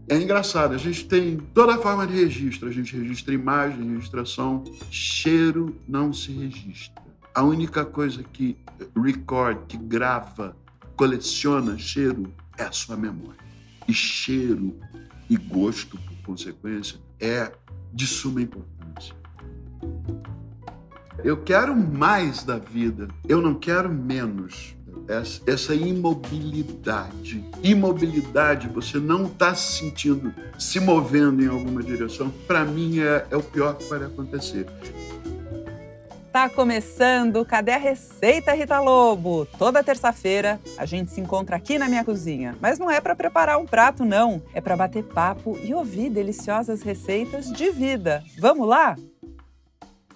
É engraçado, a gente tem toda a forma de registro. A gente registra imagem, registra som. Cheiro não se registra. A única coisa que que grava, coleciona cheiro é a sua memória. E cheiro e gosto, por consequência, é de suma importância. Eu quero mais da vida, eu não quero menos. Essa imobilidade. Imobilidade, você não está se sentindo, se movendo em alguma direção, para mim é o pior que pode acontecer. Tá começando Cadê a Receita, Rita Lobo? Toda terça-feira a gente se encontra aqui na minha cozinha. Mas não é para preparar um prato, não. É para bater papo e ouvir deliciosas receitas de vida. Vamos lá?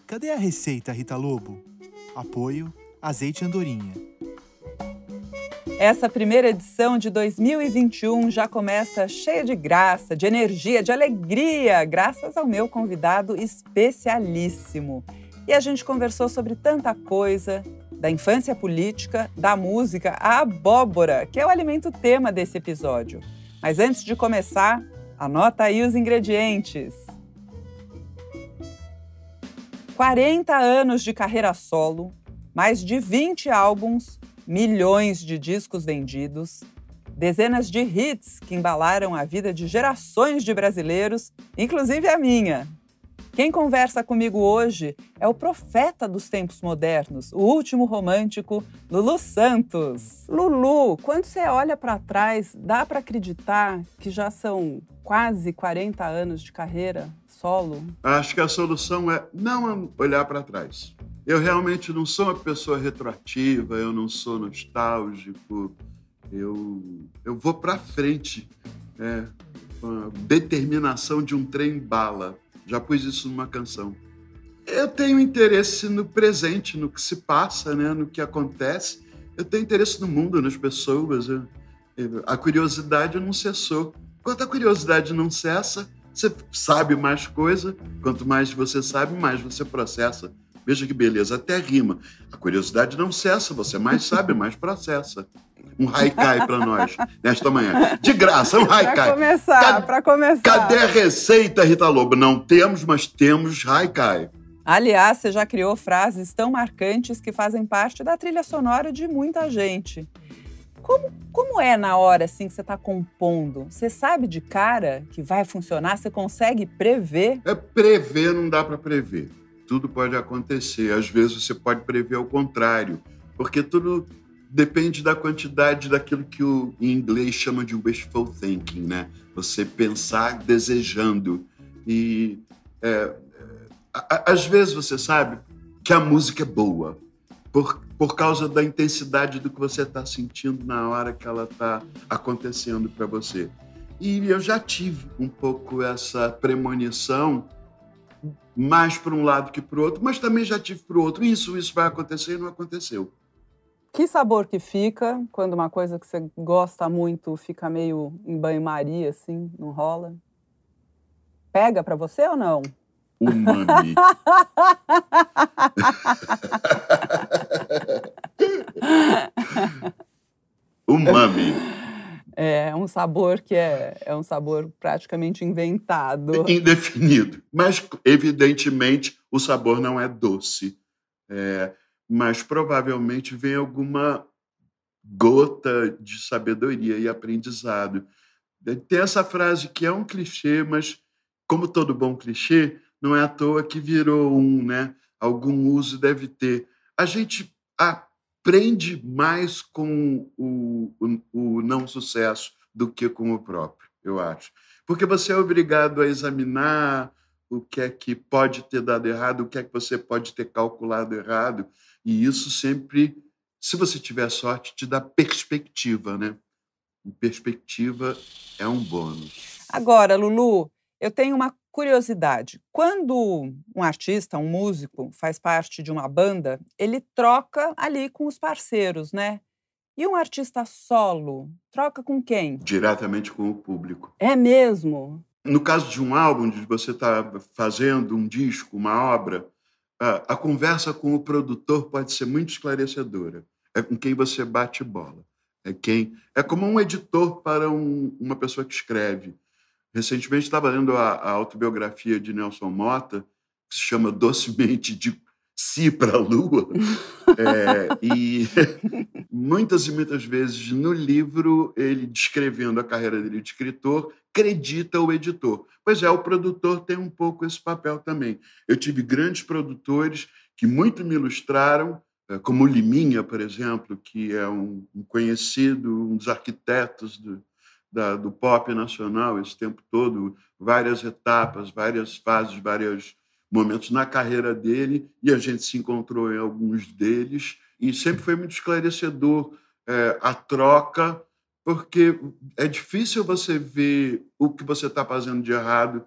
Cadê a Receita, Rita Lobo? Apoio Azeite Andorinha. Essa primeira edição de 2021 já começa cheia de graça, de energia, de alegria, graças ao meu convidado especialíssimo. E a gente conversou sobre tanta coisa, da infância política, da música, a abóbora, que é o alimento tema desse episódio. Mas antes de começar, anota aí os ingredientes. 40 anos de carreira solo, mais de 20 álbuns, milhões de discos vendidos, dezenas de hits que embalaram a vida de gerações de brasileiros, inclusive a minha. Quem conversa comigo hoje é o profeta dos tempos modernos, o último romântico, Lulu Santos. Lulu, quando você olha para trás, dá para acreditar que já são quase 40 anos de carreira solo? Acho que a solução é não olhar para trás. Eu realmente não sou uma pessoa retroativa, eu não sou nostálgico, eu vou para frente, com a determinação de um trem-bala. Já pus isso numa canção. Eu tenho interesse no presente, no que se passa, né? No que acontece. Eu tenho interesse no mundo, nas pessoas. A curiosidade não cessou. Enquanto a curiosidade não cessa, você sabe mais coisa. Quanto mais você sabe, mais você processa. Veja que beleza, até rima. A curiosidade não cessa, você mais sabe, mais processa. Um haikai para nós, nesta manhã. De graça, um haikai. Para começar. Cadê a receita, Rita Lobo? Não temos, mas temos haikai. Aliás, você já criou frases tão marcantes que fazem parte da trilha sonora de muita gente. Como é na hora assim que você está compondo? Você sabe de cara que vai funcionar? Você consegue prever? Prever não dá para prever. Tudo pode acontecer. Às vezes você pode prever o contrário, porque tudo depende da quantidade daquilo que em inglês chama de wishful thinking, né? Você pensar desejando. E às vezes você sabe que a música é boa por causa da intensidade do que você está sentindo na hora que ela está acontecendo para você. E eu já tive um pouco essa premonição, mais para um lado que para o outro, mas também já tive para o outro. Isso vai acontecer e não aconteceu. Que sabor que fica quando uma coisa que você gosta muito fica meio em banho-maria, assim, não rola? Pega pra você ou não? Umami. Umami. É um sabor que é um sabor praticamente inventado. Indefinido. Mas, evidentemente, o sabor não é doce. Mas provavelmente vem alguma gota de sabedoria e aprendizado. Tem essa frase que é um clichê, mas, como todo bom clichê, não é à toa que virou né? Algum uso deve ter. A gente aprende mais com o não sucesso do que com o próprio, eu acho. Porque você é obrigado a examinar o que é que pode ter dado errado, o que é que você pode ter calculado errado. E isso sempre, se você tiver sorte, te dá perspectiva, né? E perspectiva é um bônus. Agora, Lulu, eu tenho uma curiosidade. Quando um artista, um músico, faz parte de uma banda, ele troca ali com os parceiros, né? E um artista solo, troca com quem? Diretamente com o público. É mesmo? No caso de um álbum, de você estar fazendo um disco, uma obra, a conversa com o produtor pode ser muito esclarecedora. É com quem você bate bola. É como um editor para uma pessoa que escreve. Recentemente estava lendo a autobiografia de Nelson Motta, que se chama Docemente de Si para a Lua. E muitas e muitas vezes no livro, ele descrevendo a carreira dele de escritor, acredita o editor. Pois é, o produtor tem um pouco esse papel também. Eu tive grandes produtores que muito me ilustraram, como Liminha, por exemplo, que é um conhecido, um dos arquitetos do pop nacional esse tempo todo, várias etapas, várias fases, vários momentos na carreira dele, e a gente se encontrou em alguns deles, e sempre foi muito esclarecedor a troca, porque é difícil você ver o que você está fazendo de errado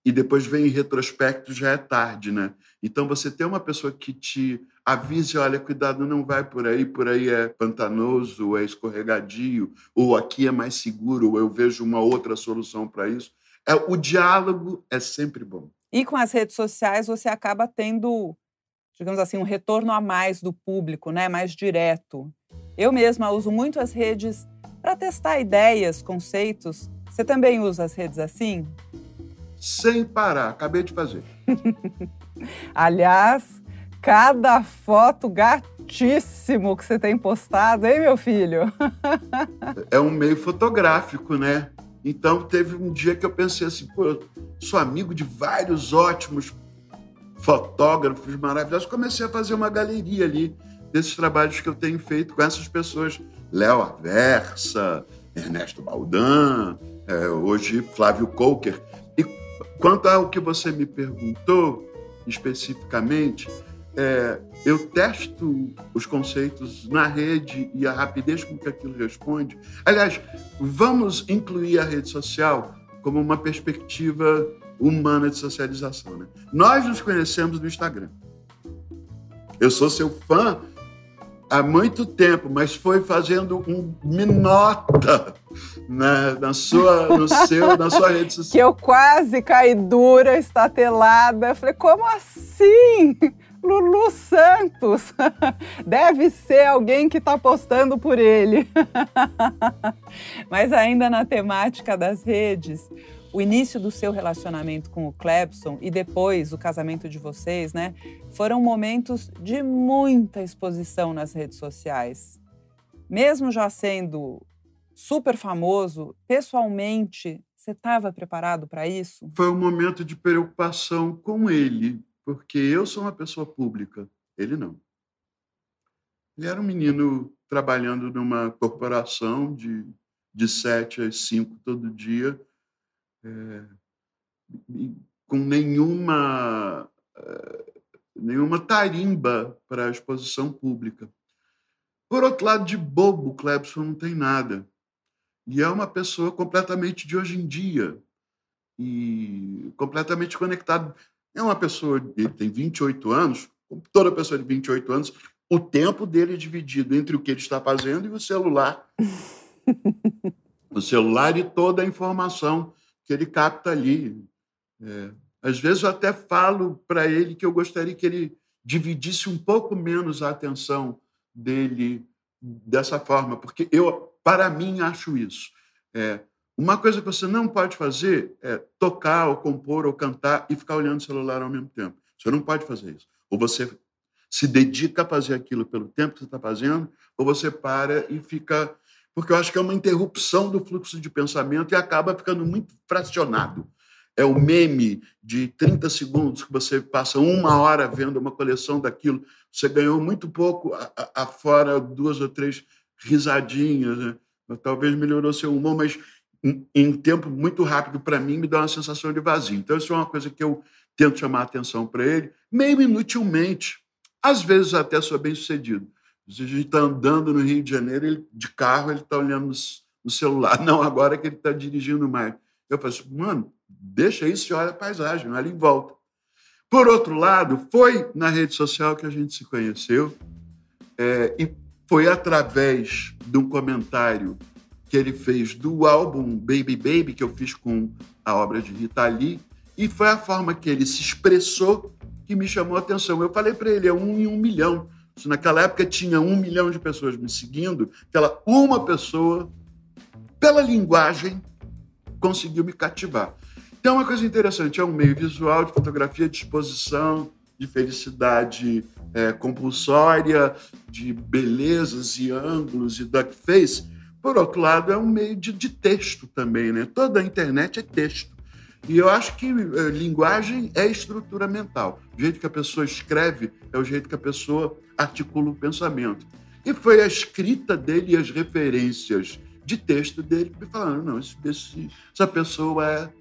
e depois vem em retrospecto, já é tarde, né? Então, você tem uma pessoa que te avise, olha, cuidado, não vai por aí é pantanoso, ou é escorregadio, ou aqui é mais seguro, ou eu vejo uma outra solução para isso. O diálogo é sempre bom. E com as redes sociais, você acaba tendo, digamos assim, um retorno a mais do público, né? Mais direto. Eu mesma uso muito as redes para testar ideias, conceitos. Você também usa as redes assim? Sem parar, acabei de fazer. Aliás, cada foto gatíssimo que você tem postado, hein, meu filho? É um meio fotográfico, né? Então, teve um dia que eu pensei assim, pô, eu sou amigo de vários ótimos fotógrafos maravilhosos. Comecei a fazer uma galeria ali desses trabalhos que eu tenho feito com essas pessoas. Léo Aversa, Ernesto Baldan, hoje Flávio Coker. E quanto ao que você me perguntou especificamente, eu testo os conceitos na rede e a rapidez com que aquilo responde. Aliás, vamos incluir a rede social como uma perspectiva humana de socialização, né? Nós nos conhecemos no Instagram. Eu sou seu fã há muito tempo, mas foi fazendo me nota na sua rede social. Que eu quase caí dura, estatelada. Eu falei, como assim? Lulu Santos, deve ser alguém que está postando por ele. Mas ainda na temática das redes, o início do seu relacionamento com o Clebson e depois o casamento de vocês, né, foram momentos de muita exposição nas redes sociais. Mesmo já sendo super famoso, pessoalmente, você estava preparado para isso? Foi um momento de preocupação com ele, porque eu sou uma pessoa pública, ele não. Ele era um menino trabalhando numa corporação de 7 às 5 todo dia, com nenhuma tarimba para a exposição pública. Por outro lado, de bobo, Clebson não tem nada. E é uma pessoa completamente de hoje em dia e completamente conectada. É uma pessoa, ele tem 28 anos, como toda pessoa de 28 anos, o tempo dele é dividido entre o que ele está fazendo e o celular. O celular e toda a informação que ele capta ali. Às vezes eu até falo para ele que eu gostaria que ele dividisse um pouco menos a atenção dele dessa forma, porque eu, para mim, acho isso. Uma coisa que você não pode fazer é tocar, ou compor, ou cantar e ficar olhando o celular ao mesmo tempo. Você não pode fazer isso. Ou você se dedica a fazer aquilo pelo tempo que você está fazendo, ou você para e fica... Porque eu acho que é uma interrupção do fluxo de pensamento e acaba ficando muito fracionado. É o meme de 30 segundos que você passa 1 hora vendo uma coleção daquilo. Você ganhou muito pouco, afora 2 ou 3 risadinhas, né? Talvez melhorou seu humor, mas em tempo muito rápido, para mim, me dá uma sensação de vazio. Então, isso é uma coisa que eu tento chamar a atenção para ele, meio inutilmente. Às vezes, até sou bem-sucedido. A gente está andando no Rio de Janeiro, de carro, ele está olhando no celular. Não, agora que ele está dirigindo mais. Eu falo assim, mano, deixa isso e olha a paisagem, olha em volta. Por outro lado, foi na rede social que a gente se conheceu, e foi através de um comentário que ele fez do álbum Baby Baby, que eu fiz com a obra de Rita Lee, e foi a forma que ele se expressou que me chamou a atenção. Eu falei para ele, 1 em 1 milhão. Se naquela época tinha 1 milhão de pessoas me seguindo, aquela uma pessoa, pela linguagem, conseguiu me cativar. Então, é uma coisa interessante, é um meio visual de fotografia, de exposição, de felicidade compulsória, de belezas e ângulos e duck face. Por outro lado, é um meio de texto também, né? Toda a internet é texto. E eu acho que linguagem é estrutura mental. O jeito que a pessoa escreve é o jeito que a pessoa articula o pensamento. E foi a escrita dele e as referências de texto dele que me falaram, não, essa pessoa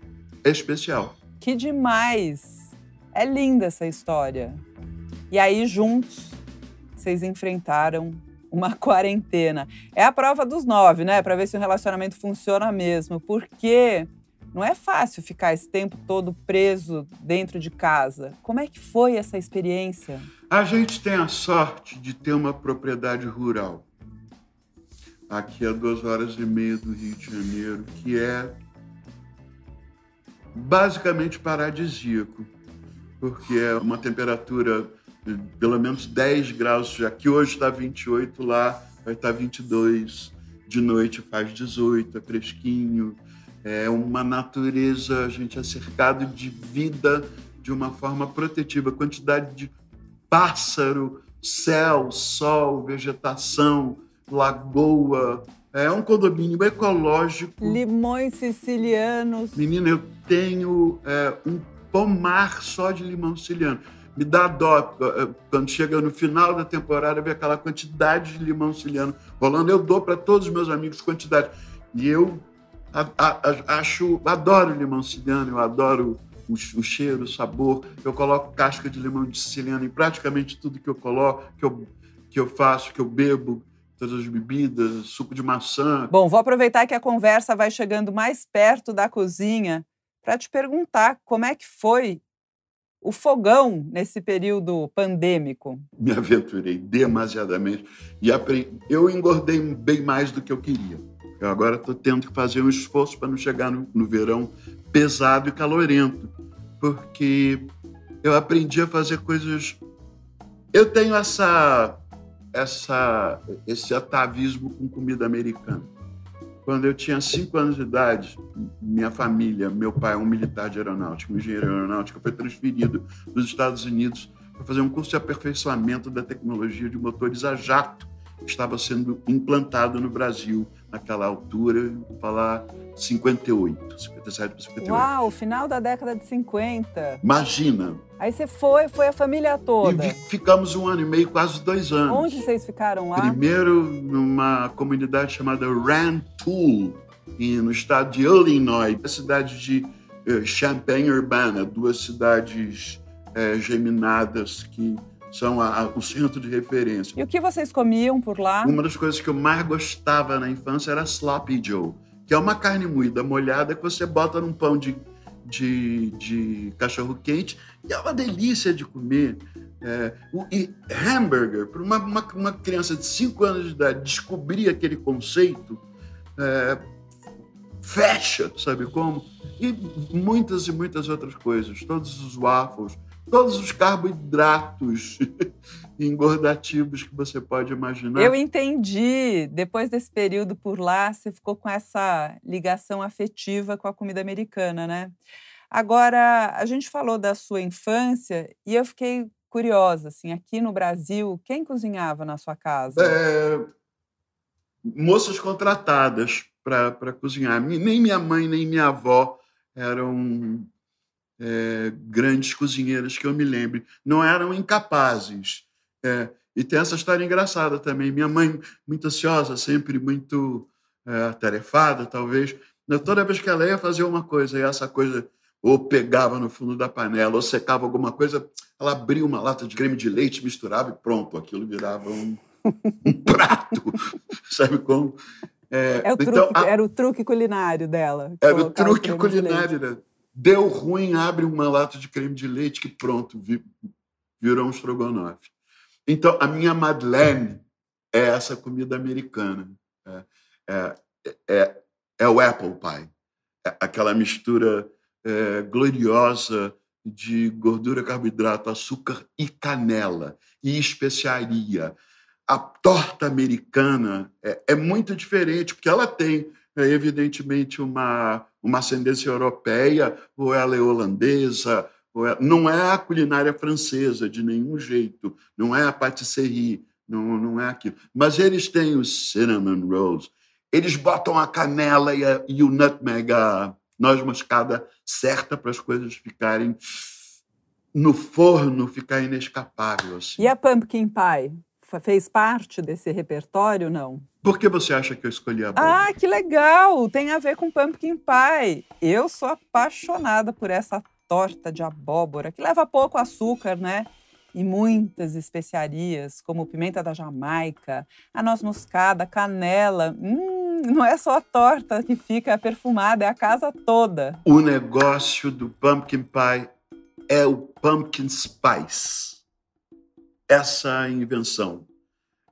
é especial. Que demais! É linda essa história. E aí, juntos, vocês enfrentaram uma quarentena. É a prova dos 9, né? Para ver se o relacionamento funciona mesmo. Porque não é fácil ficar esse tempo todo preso dentro de casa. Como é que foi essa experiência? A gente tem a sorte de ter uma propriedade rural aqui a 2h30 do Rio de Janeiro, que é basicamente paradisíaco, porque é uma temperatura de pelo menos 10 graus, aqui hoje está 28, lá vai estar 22, de noite faz 18, é fresquinho, é uma natureza, a gente é cercado de vida de uma forma protetiva, quantidade de pássaro, céu, sol, vegetação, lagoa. É um condomínio ecológico. Limões sicilianos. Menina, eu tenho um pomar só de limão siciliano. Me dá dó. Quando chega no final da temporada, vê aquela quantidade de limão siciliano rolando. Eu dou para todos os meus amigos quantidade. E eu adoro limão siciliano, eu adoro o cheiro, o sabor. Eu coloco casca de limão siciliano em praticamente tudo que eu coloco, que eu faço, que eu bebo, todas as bebidas, suco de maçã. Bom, vou aproveitar que a conversa vai chegando mais perto da cozinha para te perguntar como é que foi o fogão nesse período pandêmico. Me aventurei demasiadamente e eu engordei bem mais do que eu queria. Eu agora estou tendo que fazer um esforço para não chegar no verão pesado e calorento, porque eu aprendi a fazer coisas... Eu tenho esse atavismo com comida americana. Quando eu tinha 5 anos de idade, minha família, meu pai é um militar de aeronáutica, um engenheiro aeronáutico, foi transferido dos Estados Unidos para fazer um curso de aperfeiçoamento da tecnologia de motores a jato, que estava sendo implantado no Brasil naquela altura, vou falar 58, 57 para 58. Uau, final da década de 50. Imagina. Aí você foi a família toda. E ficamos 1 ano e meio, quase 2 anos. Onde vocês ficaram lá? Primeiro, numa comunidade chamada Rantoul, no estado de Illinois, a cidade de Champaign-Urbana, 2 cidades geminadas que são o centro de referência. E o que vocês comiam por lá? Uma das coisas que eu mais gostava na infância era Sloppy Joe, que é uma carne moída molhada que você bota num pão de cachorro-quente e é uma delícia de comer. E hambúrguer, para uma criança de 5 anos de idade descobrir aquele conceito, fecha, sabe como? E muitas outras coisas, todos os waffles, todos os carboidratos engordativos que você pode imaginar. Eu entendi. Depois desse período por lá, você ficou com essa ligação afetiva com a comida americana, né? Agora, a gente falou da sua infância e eu fiquei curiosa, assim, aqui no Brasil, quem cozinhava na sua casa? Moças contratadas para cozinhar. Nem minha mãe, nem minha avó eram grandes cozinheiras que eu me lembre. Não eram incapazes. E tem essa história engraçada também. Minha mãe, muito ansiosa, sempre muito atarefada, talvez. Toda vez que ela ia fazer uma coisa, e essa coisa ou pegava no fundo da panela, ou secava alguma coisa, ela abria uma lata de creme de leite, misturava e pronto, aquilo virava um prato. Sabe como? Era o truque culinário dela. Era o truque culinário dela. Deu ruim, abre uma lata de creme de leite que pronto, virou um estrogonofe. Então, a minha Madeleine é essa comida americana. É o apple pie. Aquela mistura gloriosa de gordura, carboidrato, açúcar e canela, e especiaria. A torta americana é muito diferente, porque ela tem é evidentemente uma ascendência europeia, ou ela é holandesa, não é a culinária francesa de nenhum jeito, não é a patisserie, não é aquilo. Mas eles têm os cinnamon rolls, eles botam a canela e o nutmeg, a noz moscada certa para as coisas ficarem no forno, ficar inescapável. Assim. E a pumpkin pie? Fez parte desse repertório, não? Por que você acha que eu escolhi a abóbora? Ah, que legal! Tem a ver com pumpkin pie. Eu sou apaixonada por essa torta de abóbora, que leva pouco açúcar, né? E muitas especiarias, como pimenta da Jamaica, a noz moscada, canela. Não é só a torta que fica perfumada, é a casa toda. O negócio do pumpkin pie é o pumpkin spice. Essa invenção,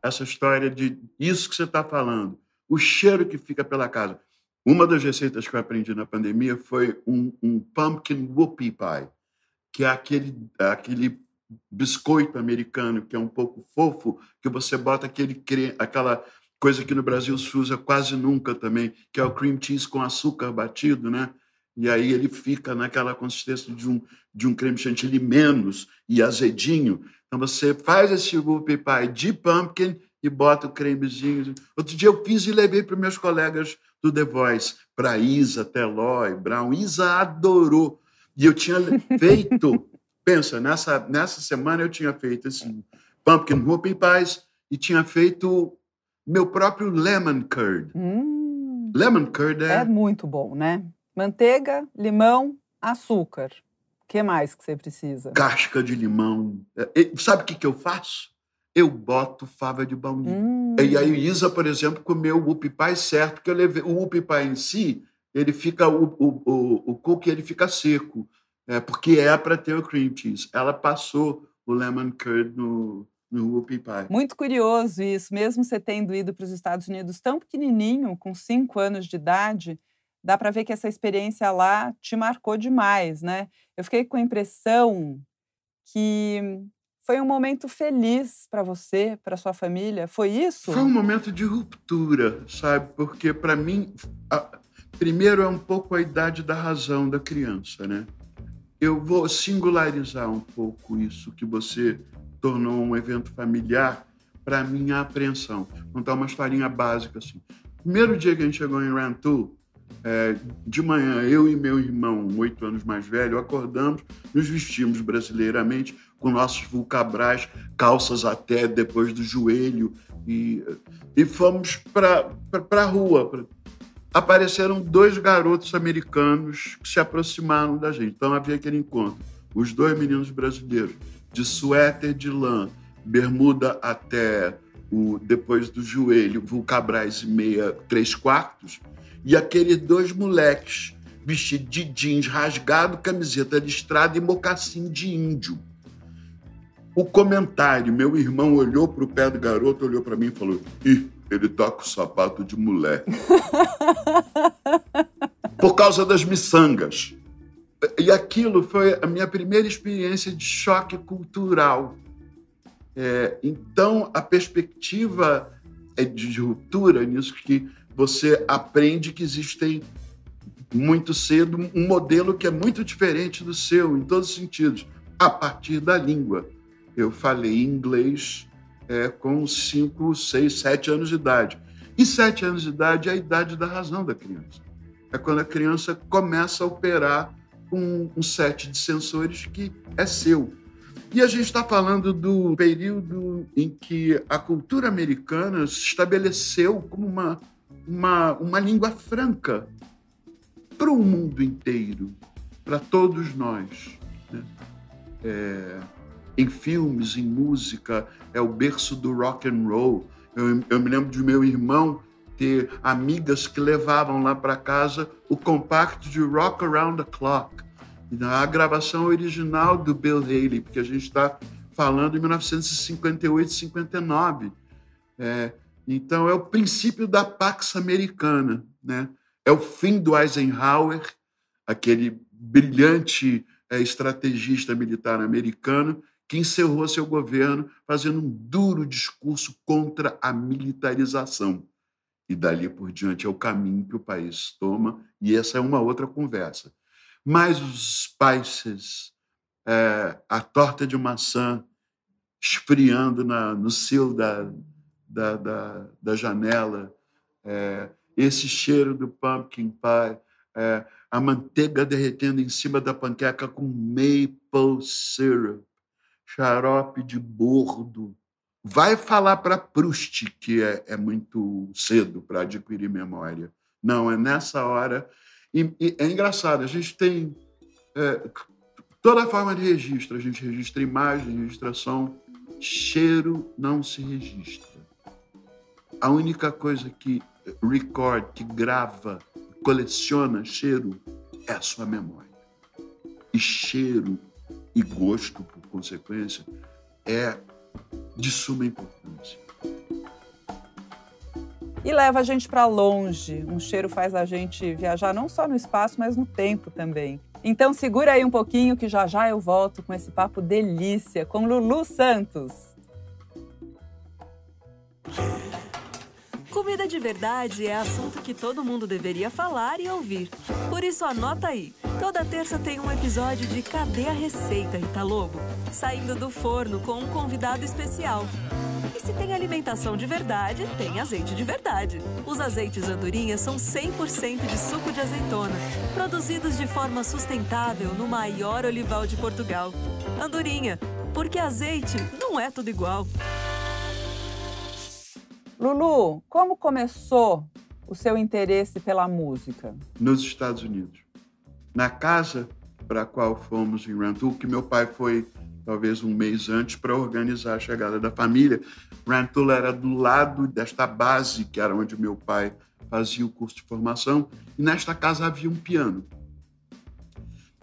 essa história de isso que você está falando, o cheiro que fica pela casa. Uma das receitas que eu aprendi na pandemia foi um pumpkin whoopie pie, que é aquele biscoito americano que é um pouco fofo, que você bota aquela coisa que no Brasil se usa quase nunca também, que é o cream cheese com açúcar batido, né? E aí ele fica naquela consistência de um creme chantilly menos e azedinho. Então você faz esse whoopie pie de pumpkin e bota o cremezinho. Outro dia eu fiz e levei para os meus colegas do The Voice, para Isa, Teló e Brown. Isa adorou. E eu tinha feito, pensa, nessa semana eu tinha feito esse pumpkin whoopie pies e tinha feito meu próprio lemon curd. Lemon curd é muito bom, né? Manteiga, limão, açúcar. O que mais que você precisa? Casca de limão. Sabe o que eu faço? Eu boto fava de baunilha. E aí Isa, por exemplo, comeu o whoopie pie certo, porque eu levei o whoopie pie em si, ele fica o cookie ele fica seco, porque é para ter o cream cheese. Ela passou o lemon curd no whoopie pie. Muito curioso isso, mesmo você tendo ido para os Estados Unidos tão pequenininho, com 5 anos de idade, dá para ver que essa experiência lá te marcou demais, né? Eu fiquei com a impressão que foi um momento feliz para você, para sua família. Foi isso? Foi um momento de ruptura, sabe? Porque, para mim, primeiro é um pouco a idade da razão da criança, né? Eu vou singularizar um pouco isso que você tornou um evento familiar para a minha apreensão. Contar uma historinha básica, assim. Primeiro dia que a gente chegou em Rantoul, de manhã, eu e meu irmão, 8 anos mais velho, acordamos, nos vestimos brasileiramente com nossos vulcabras, calças até depois do joelho, e fomos para a rua. Apareceram 2 garotos americanos que se aproximaram da gente. Então havia aquele encontro. Os 2 meninos brasileiros, de suéter de lã, bermuda até depois do joelho, vulcabras e meia 3/4, e aqueles 2 moleques vestidos de jeans rasgado, camiseta listrada e mocassim de índio. O comentário, meu irmão olhou para o pé do garoto, olhou para mim e falou: "Ih, ele tá com sapato de mulher." Por causa das miçangas. E aquilo foi a minha primeira experiência de choque cultural. Então, a perspectiva é de ruptura nisso, que você aprende que existem muito cedo um modelo que é muito diferente do seu, em todos os sentidos, a partir da língua. Eu falei inglês com 5, 6, 7 anos de idade. E 7 anos de idade é a idade da razão da criança. É quando a criança começa a operar com um set de sensores que é seu. E a gente está falando do período em que a cultura americana se estabeleceu como uma língua franca para o mundo inteiro, para todos nós, né? Em filmes, em música, é o berço do rock and roll. Eu me lembro de meu irmão ter amigas que levavam lá para casa o compacto de Rock Around the Clock, a gravação original do Bill Haley, porque a gente está falando em 1958, 59. Então, é o princípio da Pax Americana, né? É o fim do Eisenhower, aquele brilhante estrategista militar americano, que encerrou seu governo fazendo um duro discurso contra a militarização. E dali por diante é o caminho que o país toma, e essa é uma outra conversa. Mas os spices, a torta de maçã esfriando no sill da janela, esse cheiro do pumpkin pie, a manteiga derretendo em cima da panqueca com maple syrup, xarope de bordo. Vai falar para Proust que é muito cedo para adquirir memória. Não, é nessa hora. E é engraçado, a gente tem toda forma de registro. A gente registra imagem, registra som. Cheiro não se registra. A única coisa que record, que grava, coleciona cheiro é a sua memória. E cheiro e gosto, por consequência, é de suma importância. E leva a gente para longe. Um cheiro faz a gente viajar não só no espaço, mas no tempo também. Então segura aí um pouquinho que já já eu volto com esse papo delícia com Lulu Santos. Comida de verdade é assunto que todo mundo deveria falar e ouvir. Por isso anota aí. Toda terça tem um episódio de Cadê a Receita, Rita Lobo? Saindo do forno com um convidado especial. E se tem alimentação de verdade, tem azeite de verdade. Os azeites Andorinha são 100% de suco de azeitona, produzidos de forma sustentável no maior olival de Portugal. Andorinha, porque azeite não é tudo igual. Lulu, como começou o seu interesse pela música? Nos Estados Unidos. Na casa para a qual fomos em Rantoul, que meu pai foi talvez um mês antes para organizar a chegada da família. Rantoul era do lado desta base, que era onde meu pai fazia o curso de formação, e nesta casa havia um piano.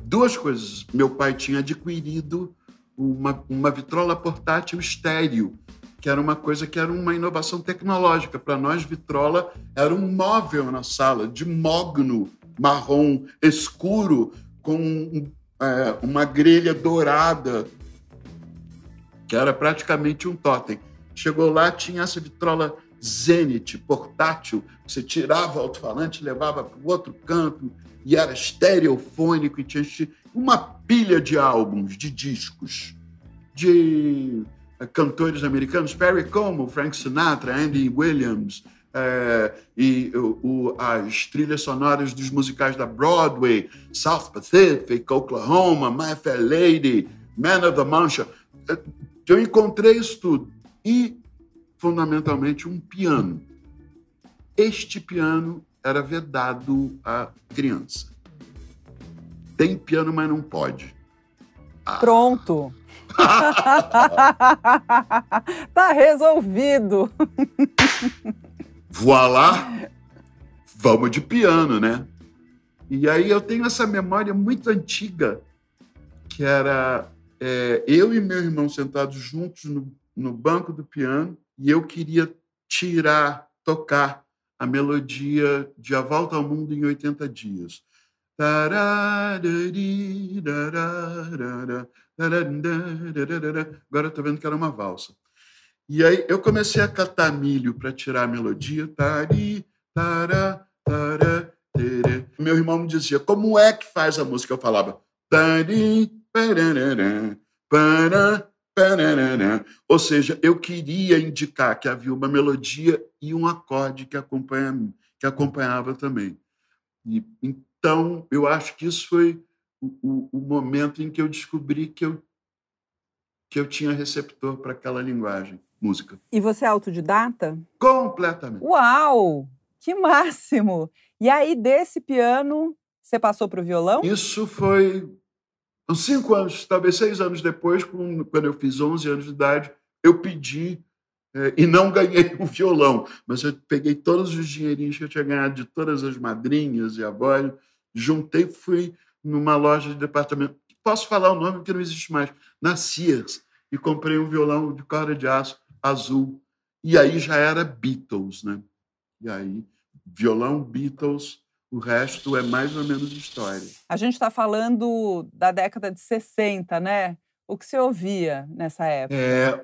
Duas coisas. Meu pai tinha adquirido uma vitrola portátil estéreo, que era uma coisa que era uma inovação tecnológica. Para nós, vitrola era um móvel na sala, de mogno, marrom escuro, com uma grelha dourada, que era praticamente um totem. Chegou lá, tinha essa vitrola Zenith, portátil, você tirava o alto-falante, levava para o outro canto, e era estereofônico, e tinha uma pilha de álbuns, de discos, de cantores americanos, Perry Como, Frank Sinatra, Andy Williams, e as trilhas sonoras dos musicais da Broadway, South Pacific, Oklahoma, My Fair Lady, Man of the Mancha. Eu encontrei isso tudo. E, fundamentalmente, um piano. Este piano era vedado à criança. Tem piano, mas não pode. Pronto! Tá resolvido! Voilá! Vamos de piano, né? E aí eu tenho essa memória muito antiga, que era eu e meu irmão sentados juntos no banco do piano, e eu queria tocar a melodia de A Volta ao Mundo em 80 Dias. Agora eu estou vendo que era uma valsa. E aí eu comecei a catar milho para tirar a melodia. Meu irmão me dizia, como é que faz a música? Eu falava... Ou seja, eu queria indicar que havia uma melodia e um acorde que acompanhava também. Então, eu acho que isso foi o momento em que eu descobri que eu tinha receptor para aquela linguagem, música. E você é autodidata? Completamente. Uau! Que máximo! E aí, desse piano, você passou para o violão? Isso foi uns 5 anos, talvez 6 anos depois, quando eu fiz 11 anos de idade, eu pedi e não ganhei um violão, mas eu peguei todos os dinheirinhos que eu tinha ganhado de todas as madrinhas e avós, juntei, fui numa loja de departamento, posso falar o nome porque não existe mais, na Sears, e comprei um violão de corda de aço azul. E aí já era Beatles, né? E aí, violão, Beatles, o resto é mais ou menos história. A gente está falando da década de 60, né? O que você ouvia nessa época?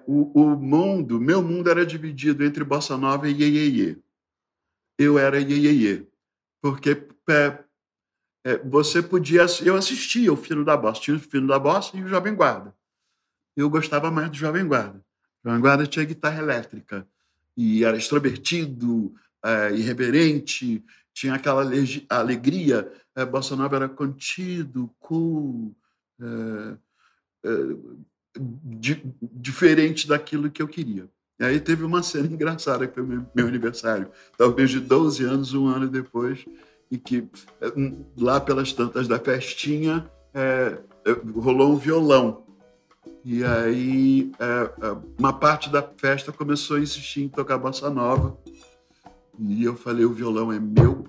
Meu mundo era dividido entre bossa nova e iê-iê-iê. eu era iê. Porque você podia... Eu assistia o Fino da Bossa. Tinha o Fino da Bossa e o Jovem Guarda. Eu gostava mais do Jovem Guarda. O Jovem Guarda tinha guitarra elétrica. E era extrovertido, irreverente, tinha aquela alegria. Bossa Nova era contido, cool, diferente daquilo que eu queria. E aí teve uma cena engraçada, que foi meu aniversário, talvez de 12 anos, um ano depois, e que lá pelas tantas da festinha rolou um violão. E aí uma parte da festa começou a insistir em tocar bossa nova. E eu falei, o violão é meu.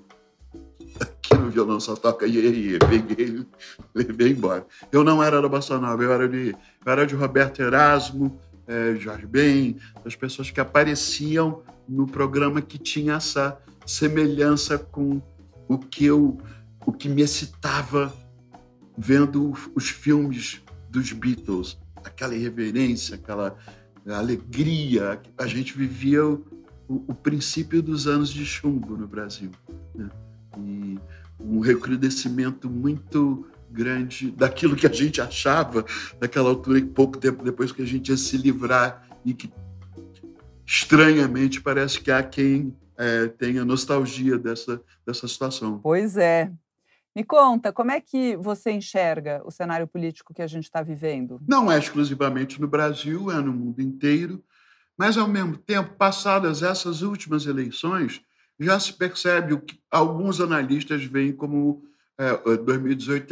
Aqui no violão só toca iê. Peguei, levei embora. Eu não era da bossa nova, eu era de Roberto Erasmo, Jorge Ben, das pessoas que apareciam no programa que tinha essa semelhança com o que me excitava vendo os filmes dos Beatles. Aquela irreverência, aquela alegria. A gente vivia o princípio dos anos de chumbo no Brasil, né? E um recrudescimento muito grande daquilo que a gente achava naquela altura, e pouco tempo depois que a gente ia se livrar, e que estranhamente parece que há quem tenha nostalgia dessa situação. Pois é. Me conta, como é que você enxerga o cenário político que a gente está vivendo? Não é exclusivamente no Brasil, é no mundo inteiro, mas, ao mesmo tempo, passadas essas últimas eleições, já se percebe o que alguns analistas veem como 2018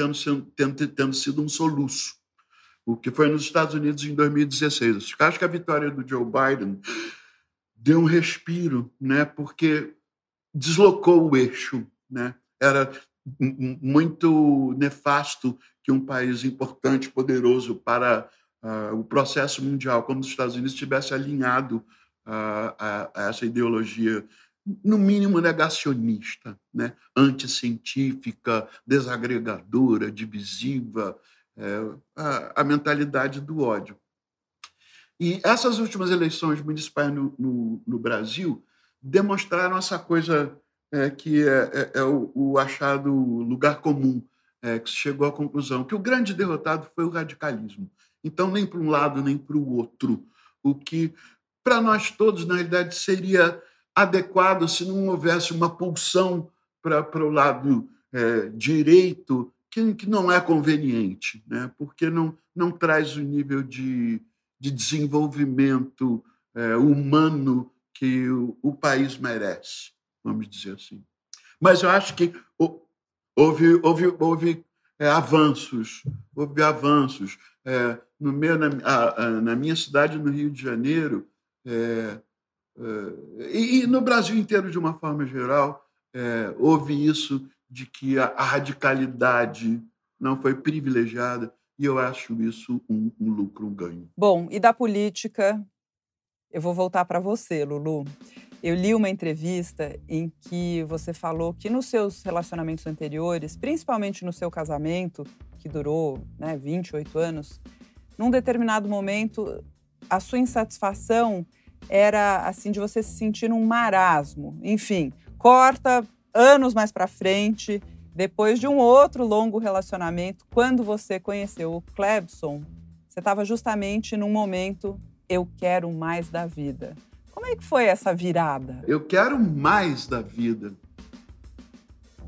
tendo sido um soluço, o que foi nos Estados Unidos em 2016. Acho que a vitória do Joe Biden deu um respiro, né, porque deslocou o eixo, né? Era muito nefasto que um país importante, poderoso para o processo mundial, como os Estados Unidos, estivesse alinhado a essa ideologia, no mínimo negacionista, né? Anticientífica, desagregadora, divisiva, a mentalidade do ódio. E essas últimas eleições municipais no Brasil demonstraram essa coisa que é o achado lugar comum, que se chegou à conclusão que o grande derrotado foi o radicalismo. Então, nem para um lado, nem para o outro. O que, para nós todos, na realidade, seria adequado se não houvesse uma pulsão para o lado direito, que não é conveniente, né? Porque não traz o nível de desenvolvimento humano que o país merece, vamos dizer assim. Mas eu acho que houve avanços. Houve avanços. Na minha cidade, no Rio de Janeiro, e no Brasil inteiro, de uma forma geral, houve isso de que a radicalidade não foi privilegiada, e eu acho isso um lucro, um ganho. Bom, e da política, eu vou voltar para você, Lulu. Eu li uma entrevista em que você falou que nos seus relacionamentos anteriores, principalmente no seu casamento, que durou 28 anos, num determinado momento, a sua insatisfação era assim de você se sentir num marasmo. Enfim, corta anos mais para frente, depois de um outro longo relacionamento, quando você conheceu o Clebson, você estava justamente num momento, eu quero mais da vida. Como é que foi essa virada? Eu quero mais da vida.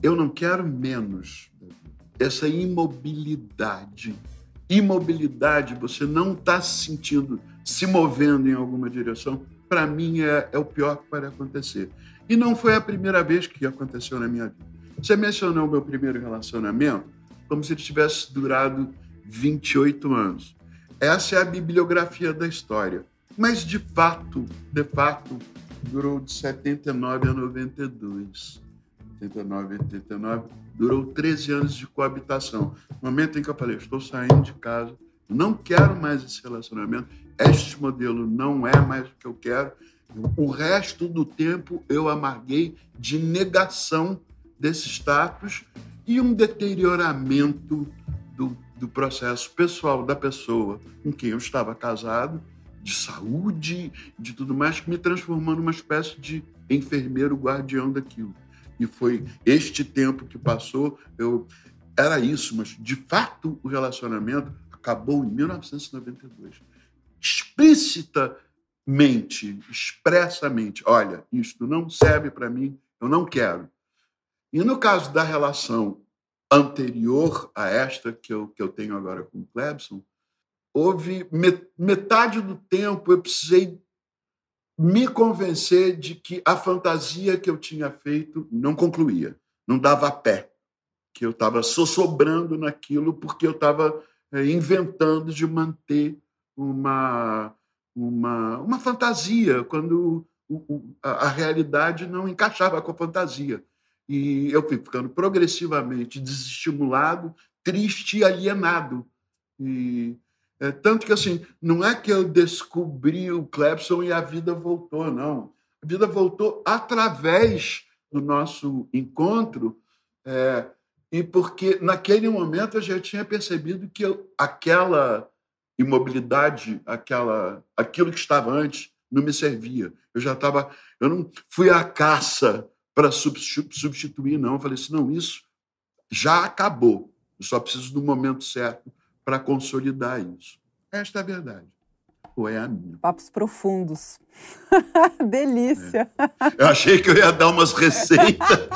Eu não quero menos da vida. Essa imobilidade. Imobilidade, você não está se sentindo, se movendo em alguma direção, para mim é o pior que pode acontecer. E não foi a primeira vez que aconteceu na minha vida. Você mencionou o meu primeiro relacionamento como se ele tivesse durado 28 anos. Essa é a bibliografia da história. Mas, de fato, durou de 79 a 92. 79 a 89, durou 13 anos de coabitação. No momento em que eu falei, estou saindo de casa, não quero mais esse relacionamento, este modelo não é mais o que eu quero. O resto do tempo eu amarguei de negação desse status e um deterioramento do processo pessoal da pessoa com quem eu estava casado, de saúde, de tudo mais, que me transformou numa espécie de enfermeiro guardião daquilo. E foi este tempo que passou, era isso, mas de fato o relacionamento acabou em 1992. Expressamente, olha, isto não serve para mim, eu não quero. E no caso da relação anterior a esta que eu tenho agora com o Clebson, houve metade do tempo eu precisei me convencer de que a fantasia que eu tinha feito não concluía, não dava pé, que eu estava sobrando naquilo porque eu estava inventando de manter uma fantasia, quando a realidade não encaixava com a fantasia. E eu fui ficando progressivamente desestimulado, triste e alienado. Tanto que, assim, não é que eu descobri o Clebson e a vida voltou, não. A vida voltou através do nosso encontro, e porque naquele momento eu já tinha percebido que aquela imobilidade, aquilo que estava antes, não me servia. Eu não fui à caça para substituir, não. Eu falei assim, não, isso já acabou. Eu só preciso do momento certo para consolidar isso. Esta é a verdade. Ou é a minha. Papos profundos. Delícia. Eu achei que eu ia dar umas receitas.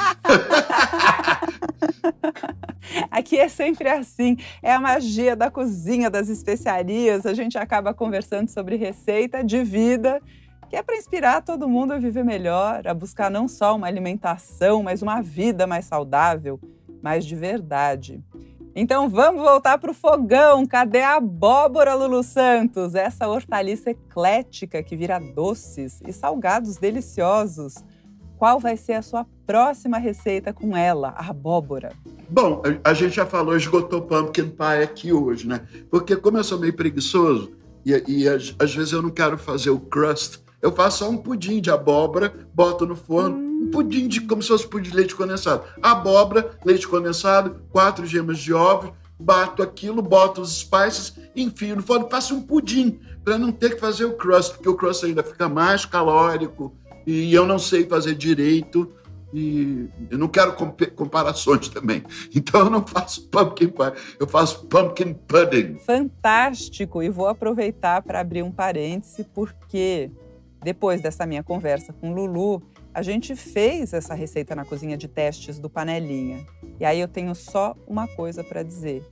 Aqui é sempre assim. É a magia da cozinha, das especiarias. A gente acaba conversando sobre receita de vida, que é para inspirar todo mundo a viver melhor, a buscar não só uma alimentação, mas uma vida mais saudável, mais de verdade. Então vamos voltar para o fogão. Cadê a abóbora, Lulu Santos? Essa hortaliça eclética que vira doces e salgados deliciosos. Qual vai ser a sua próxima receita com ela, a abóbora? Bom, a gente já falou, esgotou pumpkin pie aqui hoje, né? Porque como eu sou meio preguiçoso e às vezes eu não quero fazer o crust, eu faço só um pudim de abóbora, boto no forno, um pudim como se fosse pudim de leite condensado. Abóbora, leite condensado, 4 gemas de ovos, bato aquilo, boto os spices, enfio no forno, faço um pudim, para não ter que fazer o crust, porque o crust ainda fica mais calórico e eu não sei fazer direito e eu não quero comparações também. Então eu não faço pumpkin pie, eu faço pumpkin pudding. Fantástico! E vou aproveitar para abrir um parêntese, porque depois dessa minha conversa com Lulu, a gente fez essa receita na cozinha de testes do Panelinha. E aí eu tenho só uma coisa para dizer.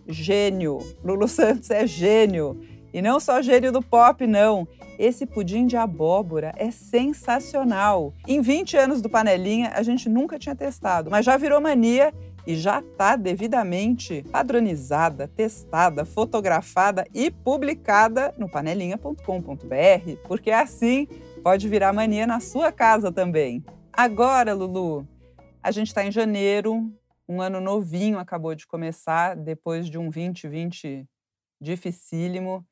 Gênio! Lulu Santos é gênio! E não só gênio do pop, não. Esse pudim de abóbora é sensacional. Em 20 anos do Panelinha, a gente nunca tinha testado, mas já virou mania e já está devidamente padronizada, testada, fotografada e publicada no panelinha.com.br, porque assim pode virar mania na sua casa também. Agora, Lulu, a gente está em janeiro, um ano novinho acabou de começar, depois de um 2020 dificílimo.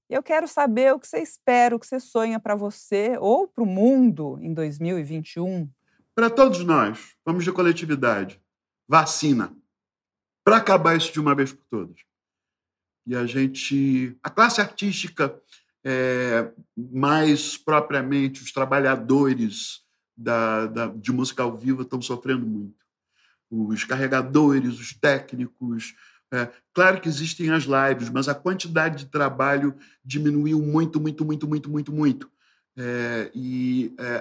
Eu quero saber o que você espera, o que você sonha para você ou para o mundo em 2021. Para todos nós, vamos de coletividade. Vacina. Para acabar isso de uma vez por todas. E a classe artística, mais propriamente os trabalhadores de música ao vivo estão sofrendo muito. Os carregadores, os técnicos. Claro que existem as lives, mas a quantidade de trabalho diminuiu muito.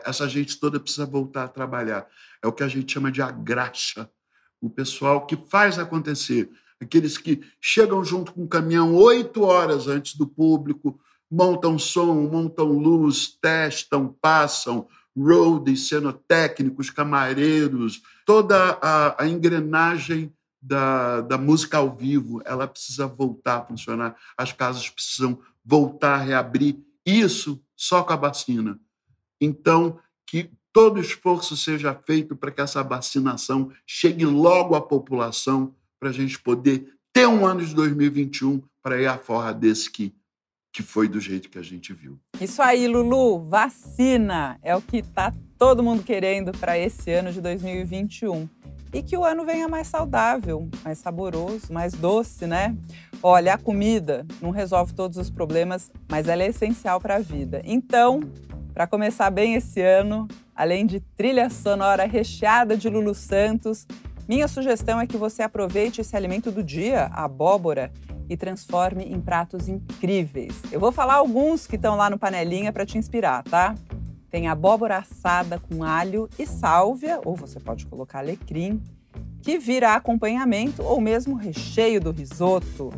Essa gente toda precisa voltar a trabalhar. É o que a gente chama de agraxa. O pessoal que faz acontecer. Aqueles que chegam junto com o caminhão 8 horas antes do público, montam som, montam luz, testam, passam, roadies, cenotécnicos, camareiros, toda a engrenagem da música ao vivo, ela precisa voltar a funcionar, as casas precisam voltar a reabrir, isso só com a vacina. Então, que todo esforço seja feito para que essa vacinação chegue logo à população, para a gente poder ter um ano de 2021 para ir à forra desse que foi do jeito que a gente viu. Isso aí, Lulu, vacina é o que está todo mundo querendo para esse ano de 2021. E que o ano venha mais saudável, mais saboroso, mais doce, né? Olha, a comida não resolve todos os problemas, mas ela é essencial para a vida. Então, Para começar bem esse ano, além de trilha sonora recheada de Lulu Santos, minha sugestão é que você aproveite esse alimento do dia, a abóbora, e transforme em pratos incríveis. Eu vou falar alguns que estão lá no Panelinha para te inspirar, tá? Tem abóbora assada com alho e sálvia, ou você pode colocar alecrim, que vira acompanhamento ou mesmo recheio do risoto.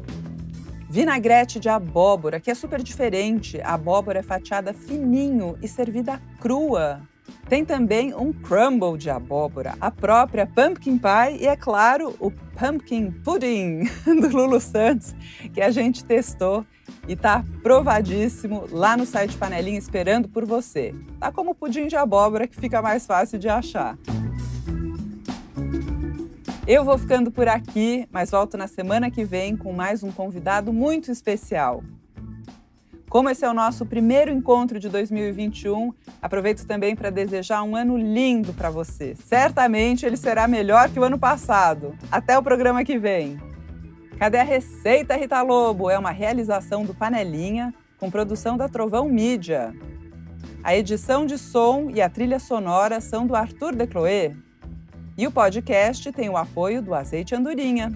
Vinagrete de abóbora, que é super diferente. A abóbora é fatiada fininho e servida crua. Tem também um crumble de abóbora, a própria pumpkin pie e, é claro, o pumpkin pudding do Lulu Santos, que a gente testou e tá aprovadíssimo lá no site Panelinha esperando por você. Tá como o pudim de abóbora, que fica mais fácil de achar. Eu vou ficando por aqui, mas volto na semana que vem com mais um convidado muito especial. Como esse é o nosso primeiro encontro de 2021, aproveito também para desejar um ano lindo para você. Certamente ele será melhor que o ano passado. Até o programa que vem. Cadê a Receita, Rita Lobo? É uma realização do Panelinha, com produção da Trovão Mídia. A edição de som e a trilha sonora são do Arthur Decloé. E o podcast tem o apoio do Azeite Andorinha.